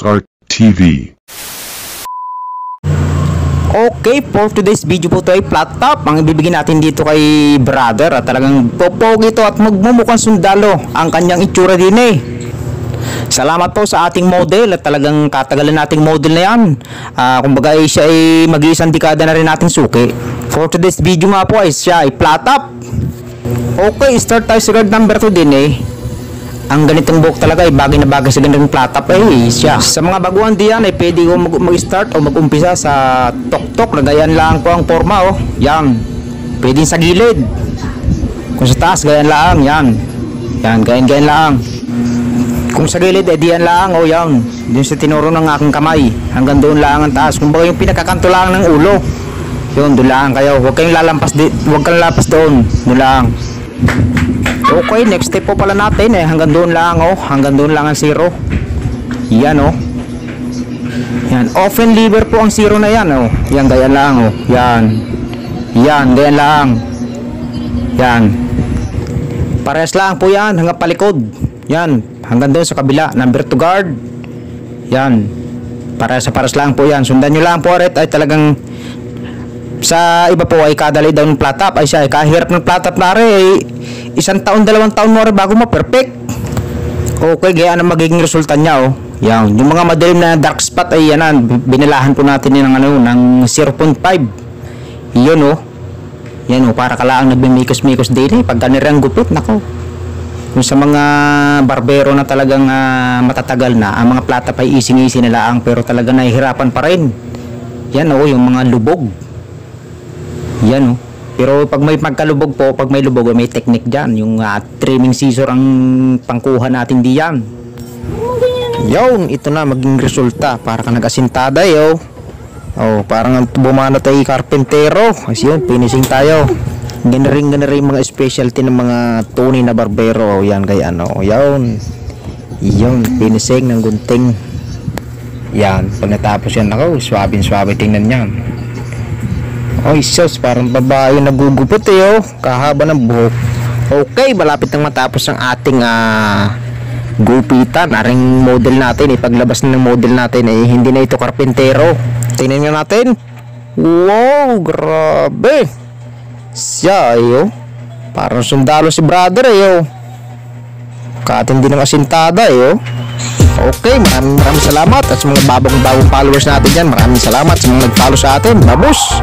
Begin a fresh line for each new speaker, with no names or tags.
SR TV.
Okay, for today's video po ito ay flat top ang ibibigay natin dito kay brother at talagang popogi ito at magmumukhang sundalo ang kanyang itsura din eh. Salamat po sa ating model at talagang katagalan nating model na yan. Kumbaga ay siya ay mag-iisang dekada na rin nating suki. For today's video nga po ay siya ay flat top. Okay, start tayo sa guard number 2 din eh. Ang ganitong buhok talaga ay bagay na bagay sa ganitong flat top eh siya. Sa mga baguhan diyan ay pwede ko mag-start o mag-umpisa sa tok-tok na ganyan lang po ang forma oh. Yan. Pwede sa gilid. Kung sa taas ganyan lang, yan. Yan, ganyan lang. Kung sa gilid eh diyan lang oh yan. Doon sa tinuro ng aking kamay. Hanggang doon lang ang taas. Kung baga yung pinakakanto lang ng ulo. Yun, doon lang kayo. Huwag kayong lalampas huwag kang lapas doon. Doon lang. Okay, next step po pala natin eh. Hanggang doon lang oh. Hanggang doon lang ang zero. Yan oh. Yan. Open lever po ang zero na yan oh. Yan, ganyan lang oh. Yan. Yan, ganyan lang. Yan. Parehas lang po yan. Hanggang palikod. Yan. Hanggang doon sa kabila. Number 2 guard. Yan. Parehas lang po yan. Sundan nyo lang po rin ay talagang sa iba po ay kadali daw ng flat top ay siya ay kahirap ng flat top na rin ay 1 taon, 2 taon mo rin bago ma-perfect. Okay, gaya ang magiging resulta niya oh. Yan, yung mga madilim na dark spot ay yan, binilahan po natin ng ng 0.5. Yun oh. Yan oh, para kalaang nagmimikos-mikos din eh pag ganirang gupit, nako. Kung sa mga barbero na talagang matatagal na, ang mga flat top ay easy-easy na lang pero talaga nahihirapan pa rin. Yan oh, yung mga lubog. Yan oh. Pero pag may magkalubog po, pag may lubog, may technique dyan. Yung trimming scissor ang pangkuha natin diyan. Yun, ito na maging resulta. Para ka nag-asintada yo. Oh, parang bumanat ay karpentero. Kasi yun, finishing tayo. Ganaring mga specialty ng mga tunay na barbero. Oh, yan kaya ano. Yun. Yun, finishing ng gunting. Yan, pag natapos yan ako, swabe tingnan yan. Oy sus, parang babae nagugupit eh oh. Kahaba ng buhok. Okay, malapit nang matapos ang ating gupitan. Aring model natin eh. Paglabas ng model natin eh, hindi na ito karpentero. Tingnan nga natin. Wow, grabe. Siya eh oh. Parang sundalo si brother eh oh. Katindi ng asintada eh oh. Okay, maraming salamat. At sa mga bagong followers natin dyan, maraming salamat sa mga nag-follow sa atin. Babos!